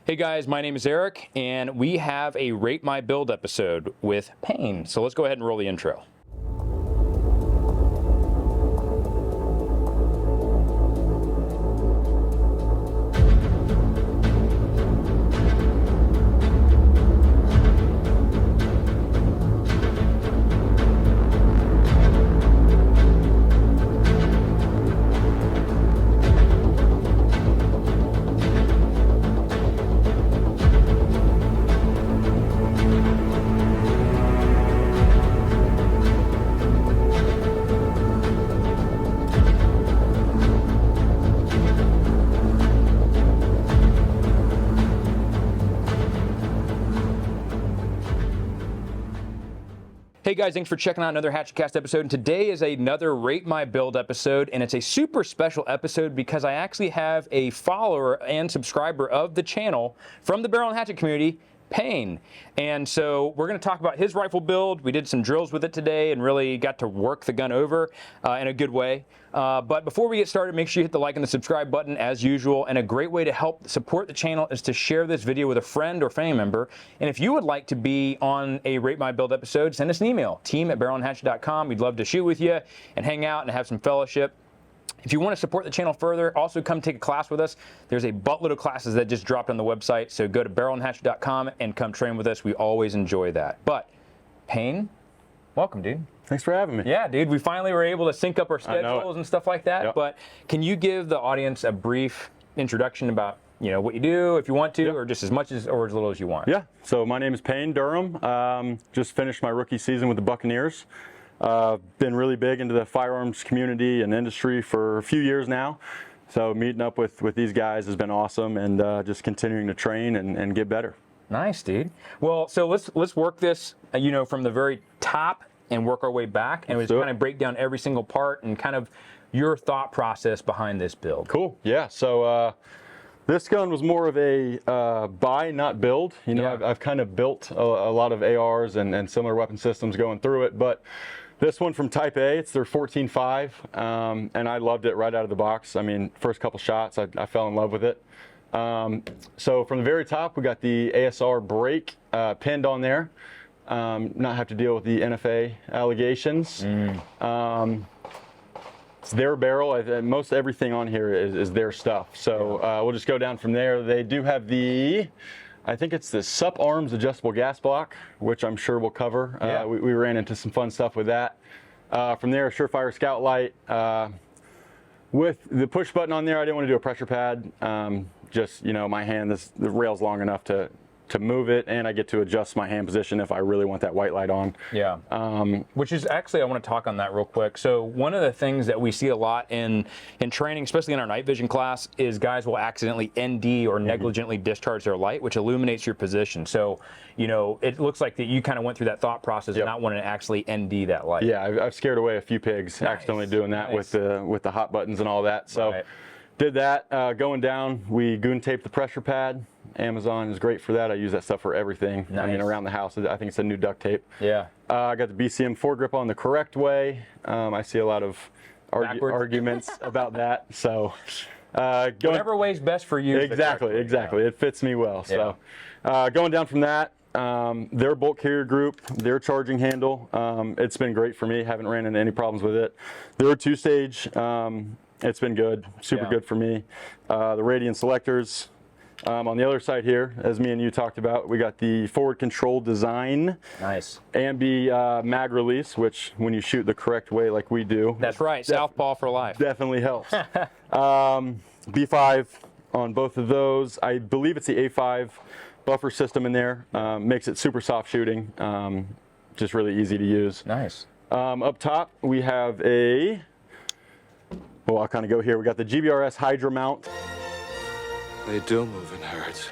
Hey guys, my name is Eric, and we have a Rate My Build episode with Payne. So let's go ahead and roll the intro. Hey guys, thanks for checking out another HatchetCast episode, and today is another Rate My Build episode, and it's a super special episode because I actually have a follower and subscriber of the channel from the Barrel and Hatchet community, Payne. And so we're going to talk about his rifle build. We did some drills with it today and really got to work the gun over in a good way. But before we get started, make sure you hit the like and the subscribe button as usual. And a great way to help support the channel is to share this video with a friend or family member. And if you would like to be on a Rate My Build episode, send us an email, team@barrelhandhatchet.com. We'd love to shoot with you and hang out and have some fellowship. If you want to support the channel further, also come take a class with us. There's a buttload of classes that just dropped on the website, so go to barrelhandhatchet.com and come train with us. We always enjoy that. But, Payne, welcome, dude. Thanks for having me. Yeah, dude, we finally were able to sync up our schedules and stuff like that. Yep. But can you give the audience a brief introduction about what you do, if you want to, Yep. or just as much as or as little as you want? Yeah, so my name is Payne Durham. Just finished my rookie season with the Buccaneers. Been really big into the firearms community and industry for a few years now. So meeting up with these guys has been awesome, and just continuing to train and get better. Nice, dude. Well, so let's work this, from the very top and work our way back, and we just kind of break down every single part and kind of your thought process behind this build. Cool. Yeah. So this gun was more of a buy, not build. I've kind of built a lot of ARs and similar weapon systems going through it, but this one from Type A, it's their 14.5, and I loved it right out of the box. I mean, first couple shots, I fell in love with it. So from the very top, we got the ASR brake pinned on there. Not have to deal with the NFA allegations. It's their barrel. Most everything on here is their stuff. So we'll just go down from there. They do have I think it's the SUP Arms adjustable gas block, which I'm sure we'll cover. Yeah. We ran into some fun stuff with that. From there, Surefire Scout Light. With the push button on there, I didn't want to do a pressure pad. My hand, the rail's long enough to move it, and I get to adjust my hand position if I really want that white light on. Yeah. Which is actually, I want to talk on that real quick. So one of the things that we see a lot in training, especially in our night vision class, is guys will accidentally ND or negligently discharge their light, which illuminates your position. So, it looks like that you kind of went through that thought process of not wanting to actually ND that light. Yeah, I've scared away a few pigs accidentally doing that with the hot buttons and all that. So did that. Going down, we goon taped the pressure pad. Amazon is great for that. I use that stuff for everything. Nice. I mean, around the house. I think it's a new duct tape. Yeah. I got the BCM foregrip on the correct way. I see a lot of arguments about that. So whatever way's best for you. Exactly. It fits me well. So going down from that, their bolt carrier group, their charging handle, it's been great for me. Haven't ran into any problems with it. Their 2-stage, it's been good. Super good for me. The Radian selectors. On the other side here, as me and you talked about, we got the forward control design. Nice. Ambi mag release, which when you shoot the correct way like we do. That's right, southpaw for life. Definitely helps. B5 on both of those. I believe it's the A5 buffer system in there. Makes it super soft shooting. Just really easy to use. Nice. Up top, we have I'll kind of go here. We got the GBRS Hydra Mount. They do move in herds.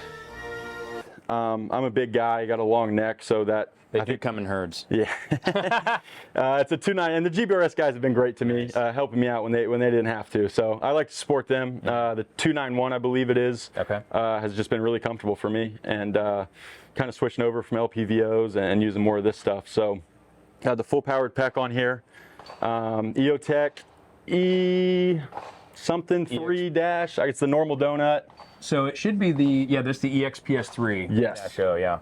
I'm a big guy. I got a long neck, so that They do come in herds. Yeah. It's a 2.9, and the GBRS guys have been great to me, helping me out when they didn't have to. So I like to support them. The 291, I believe it is, has just been really comfortable for me, and kind of switching over from LPVOs and using more of this stuff. So got the full powered PEC on here. EOTech E something 3 dash. It's the normal donut. So it should be this the EXPS3. Yes. Show, yeah.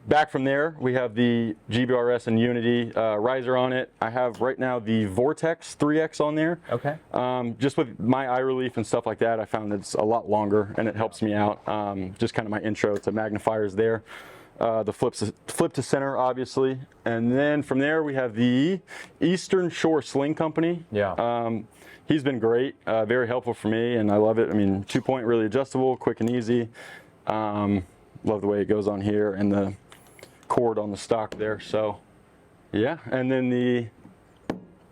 Back from there, we have the GBRS and Unity riser on it. I have right now the Vortex 3X on there. Okay. Just with my eye relief and stuff like that, I found it's a lot longer and it helps me out. Just kind of my intro to magnifiers there. The flip to center, obviously. And then from there, we have the Eastern Shore Sling Company. Yeah. He's been great, very helpful for me, and I love it. I mean, 2-point, really adjustable, quick and easy. Love the way it goes on here and the cord on the stock there. So, yeah. And then the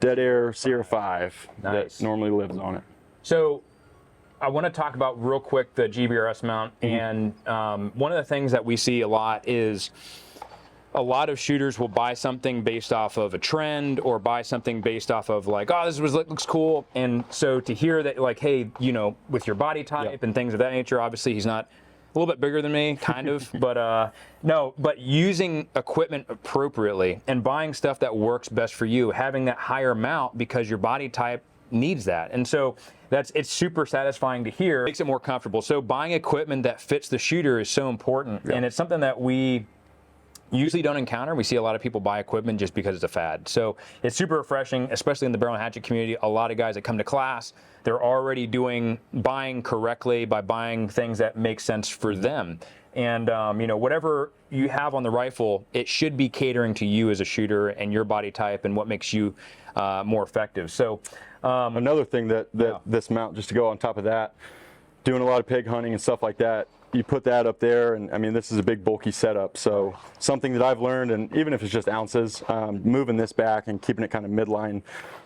Dead Air Sierra 5 that normally lives on it. So, I want to talk about real quick the GBRS mount. And one of the things that we see a lot is a lot of shooters will buy something based off of a trend or buy something based off of like, oh, this looks cool. And so to hear that, like, hey, you know, with your body type and things of that nature, obviously he's not a little bit bigger than me, kind of, but no, but using equipment appropriately and buying stuff that works best for you, having that higher mount because your body type needs that. And so it's super satisfying to hear. It makes it more comfortable. So buying equipment that fits the shooter is so important. And it's something that we usually don't encounter. We see a lot of people buy equipment just because it's a fad. So it's super refreshing, especially in the barrel and hatchet community. A lot of guys that come to class, they're already buying correctly by buying things that make sense for them. And you know, whatever you have on the rifle, it should be catering to you as a shooter and your body type and what makes you more effective. So another thing that this mount, just to go on top of that, doing a lot of pig hunting and stuff like that, you put that up there, and I mean, this is a big bulky setup. So something that I've learned, and even if it's just ounces, moving this back and keeping it kind of midline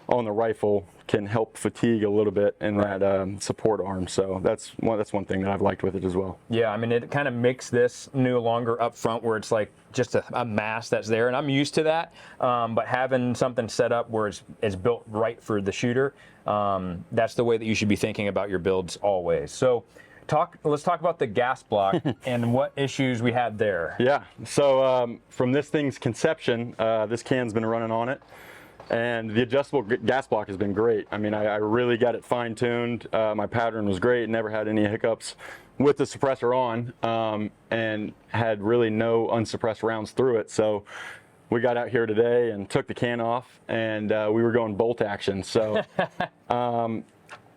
on the rifle can help fatigue a little bit in that support arm. So that's one thing that I've liked with it as well. Yeah, I mean, it kind of makes this no longer up front where it's like just a mass that's there, and I'm used to that. But having something set up where it's built right for the shooter, that's the way that you should be thinking about your builds always. So let's talk about the gas block and what issues we had there. Yeah, so from this thing's conception, this can's been running on it, and the adjustable gas block has been great. I mean, I really got it fine-tuned. My pattern was great, never had any hiccups with the suppressor on, and had really no unsuppressed rounds through it. So we got out here today and took the can off, and we were going bolt action. So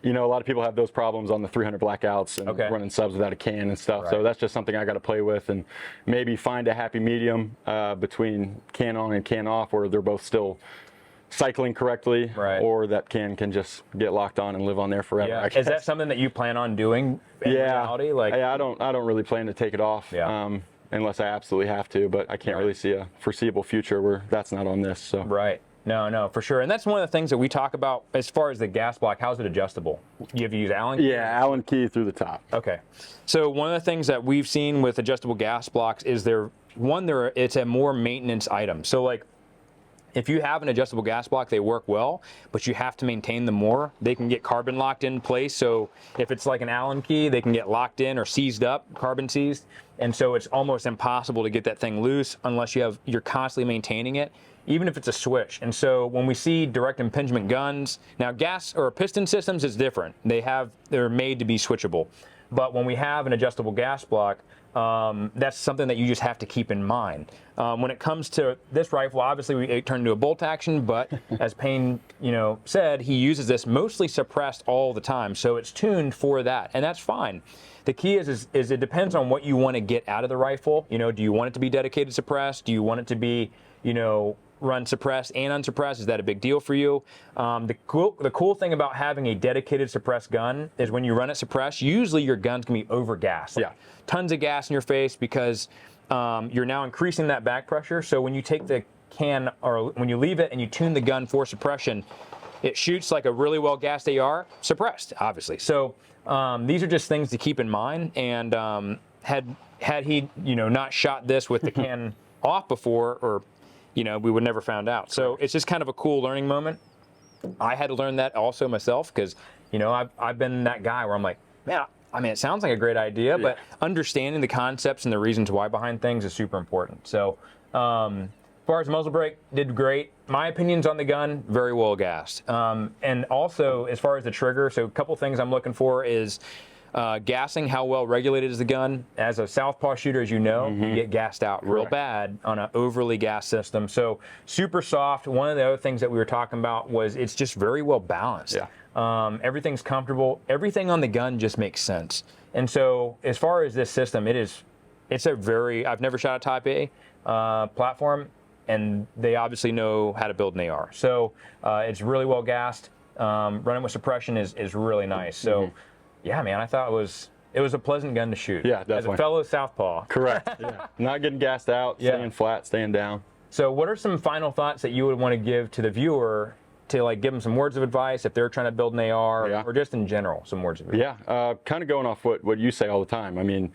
you know, a lot of people have those problems on the 300 blackouts and running subs without a can and stuff. So that's just something I got to play with and maybe find a happy medium between can on and can off, where they're both still cycling correctly, or that can just get locked on and live on there forever. Yeah. Is that something that you plan on doing in reality? Like, I don't really plan to take it off unless I absolutely have to, but I can't really see a foreseeable future where that's not on this. So No, for sure. And that's one of the things that we talk about as far as the gas block. How's it adjustable? You have to use Allen key? Yeah, Allen key through the top. Okay. So one of the things that we've seen with adjustable gas blocks is it's a more maintenance item. So like, if you have an adjustable gas block, they work well, but you have to maintain them more. They can get carbon locked in place. So if it's like an Allen key, they can get locked in or seized up, carbon seized. And so it's almost impossible to get that thing loose unless you're constantly maintaining it, even if it's a switch. And so when we see direct impingement guns, now gas or piston systems is different. They're made to be switchable. But when we have an adjustable gas block, that's something that you just have to keep in mind. When it comes to this rifle, obviously it turned into a bolt action, but as Payne, said, he uses this mostly suppressed all the time, so it's tuned for that, and that's fine. The key is it depends on what you want to get out of the rifle. Do you want it to be dedicated suppressed? Do you want it to be, run suppressed and unsuppressed? Is that a big deal for you? The cool thing about having a dedicated suppressed gun is when you run it suppressed, usually your gun's gonna be over gassed. Tons of gas in your face because you're now increasing that back pressure. So when you take the can, or when you leave it and you tune the gun for suppression, it shoots like a really well gassed AR, suppressed, obviously. So these are just things to keep in mind. And had he not shot this with the can off before, or we would never found out. So it's just kind of a cool learning moment. I had to learn that also myself because, I've been that guy where I'm like, man, I mean, it sounds like a great idea, but understanding the concepts and the reasons why behind things is super important. So as far as muzzle brake, did great. My opinions on the gun, very well gassed. And also, as far as the trigger, so a couple things I'm looking for is Gassing, how well regulated is the gun? As a southpaw shooter, as you know, you get gassed out real bad on an overly gassed system. So super soft. One of the other things that we were talking about was it's just very well balanced. Yeah. Everything's comfortable. Everything on the gun just makes sense. And so as far as this system, it's a very, I've never shot a Type A platform, and they obviously know how to build an AR. So it's really well gassed. Running with suppression is really nice. So yeah, man, I thought it was a pleasant gun to shoot. Yeah, definitely. As a fellow southpaw. Correct. Yeah. Not getting gassed out, staying flat, staying down. So what are some final thoughts that you would want to give to the viewer to like give them some words of advice if they're trying to build an AR or just in general, some words of advice? Yeah, kind of going off what you say all the time. I mean,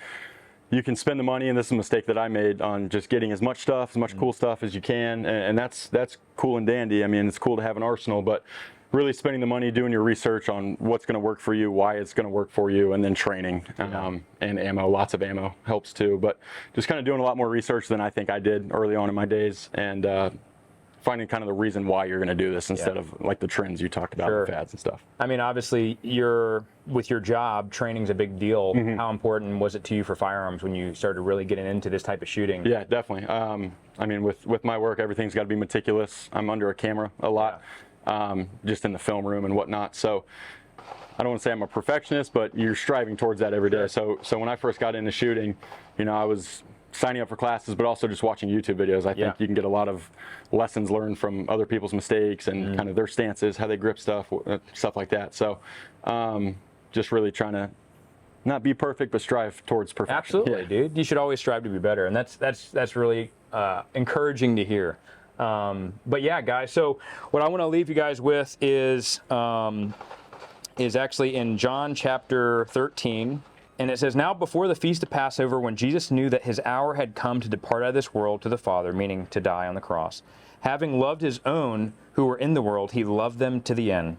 you can spend the money, and this is a mistake that I made, on just getting as much stuff, as much cool stuff as you can, and that's cool and dandy. I mean, it's cool to have an arsenal, but really spending the money, doing your research on what's going to work for you, why it's going to work for you, and then training and ammo. Lots of ammo helps too, but just kind of doing a lot more research than I think I did early on in my days, and finding kind of the reason why you're going to do this instead of like the trends you talked about, the fads and stuff. I mean, obviously, with your job, training's a big deal. How important was it to you for firearms when you started really getting into this type of shooting? Yeah, definitely. I mean, with my work, everything's got to be meticulous. I'm under a camera a lot, just in the film room and whatnot. So I don't want to say I'm a perfectionist, but you're striving towards that every day. So when I first got into shooting, you know, I was signing up for classes, but also just watching YouTube videos. I think you can get a lot of lessons learned from other people's mistakes and kind of their stances, how they grip stuff like that. So just really trying to not be perfect, but strive towards perfection. Absolutely, dude. You should always strive to be better, and that's really encouraging to hear. But yeah, guys. So what I want to leave you guys with is actually in John chapter 13. And it says, now before the feast of Passover, when Jesus knew that his hour had come to depart out of this world to the Father, meaning to die on the cross, having loved his own who were in the world, he loved them to the end.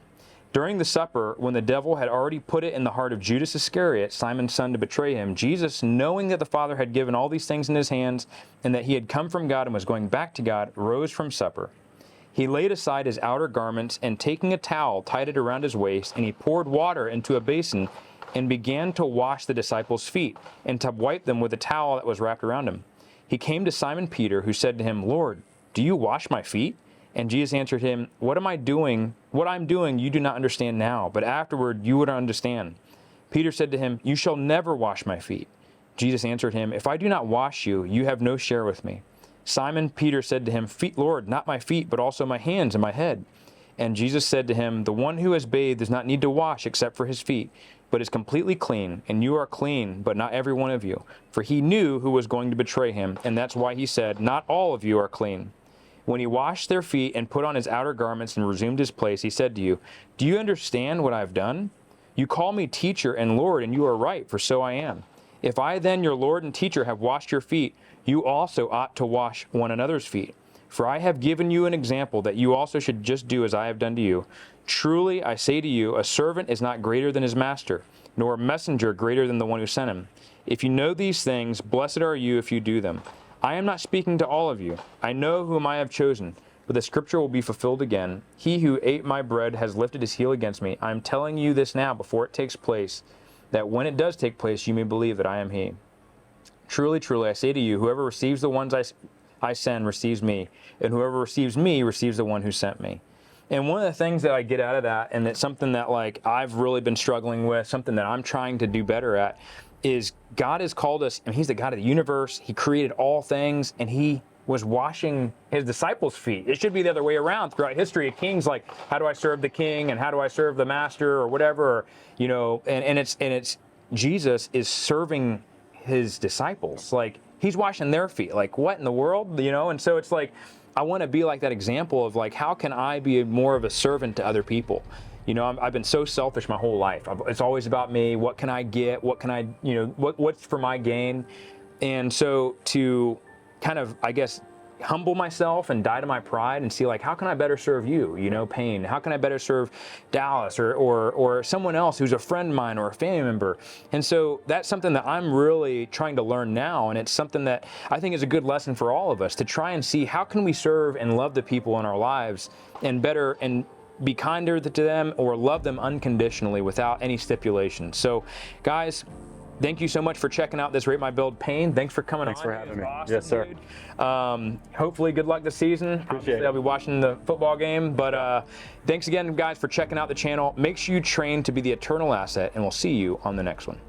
During the supper, when the devil had already put it in the heart of Judas Iscariot, Simon's son, to betray him, Jesus, knowing that the Father had given all these things in his hands, and that he had come from God and was going back to God, rose from supper. He laid aside his outer garments, and taking a towel, tied it around his waist, and he poured water into a basin, and began to wash the disciples' feet, and to wipe them with a towel that was wrapped around him. He came to Simon Peter, who said to him, Lord, do you wash my feet? And Jesus answered him, what I'm doing you do not understand now, but afterward you would understand. Peter said to him, you shall never wash my feet. Jesus answered him, if I do not wash you, you have no share with me. Simon Peter said to him, Lord, not my feet, but also my hands and my head. And Jesus said to him, the one who has bathed does not need to wash except for his feet, but is completely clean, and you are clean, but not every one of you. For he knew who was going to betray him, and that's why he said, not all of you are clean. When he washed their feet and put on his outer garments and resumed his place, he said to you, do you understand what I have done? You call me teacher and Lord, and you are right, for so I am. If I then, your Lord and teacher, have washed your feet, you also ought to wash one another's feet. For I have given you an example that you also should just do as I have done to you. Truly, I say to you, a servant is not greater than his master, nor a messenger greater than the one who sent him. If you know these things, blessed are you if you do them. I am not speaking to all of you. I know whom I have chosen, but the scripture will be fulfilled again. He who ate my bread has lifted his heel against me. I am telling you this now before it takes place, that when it does take place, you may believe that I am he. Truly, truly, I say to you, whoever receives the ones I send receives me, and whoever receives me receives the one who sent me. And one of the things that I get out of that, and it's something that like I've really been struggling with, something that I'm trying to do better at, is God has called us, and he's the God of the universe. He created all things, and he was washing his disciples' feet. It should be the other way around throughout history. A king's like, how do I serve the king, and how do I serve the master, or whatever, or, you know, and it's Jesus is serving his disciples. Like, he's washing their feet. Like, what in the world, you know? And so it's like, I want to be like that example of like, how can I be more of a servant to other people? You know, I've been so selfish my whole life. It's always about me. What can I get? What can I, you know, what's for my gain? And so to kind of, I guess, humble myself and die to my pride and see like, how can I better serve you, you know, Payne? How can I better serve Dallas or someone else who's a friend of mine or a family member? And so that's something that I'm really trying to learn now, and it's something that I think is a good lesson for all of us, to try and see how can we serve and love the people in our lives and better and be kinder to them or love them unconditionally without any stipulation. So, guys, thank you so much for checking out this Rate My Build Payne. Thanks for coming on. Thanks for having me. Awesome, yes, sir. dude. Hopefully, good luck this season. Obviously, I'll be watching the football game. But thanks again, guys, for checking out the channel. Make sure you train to be the eternal asset, and we'll see you on the next one.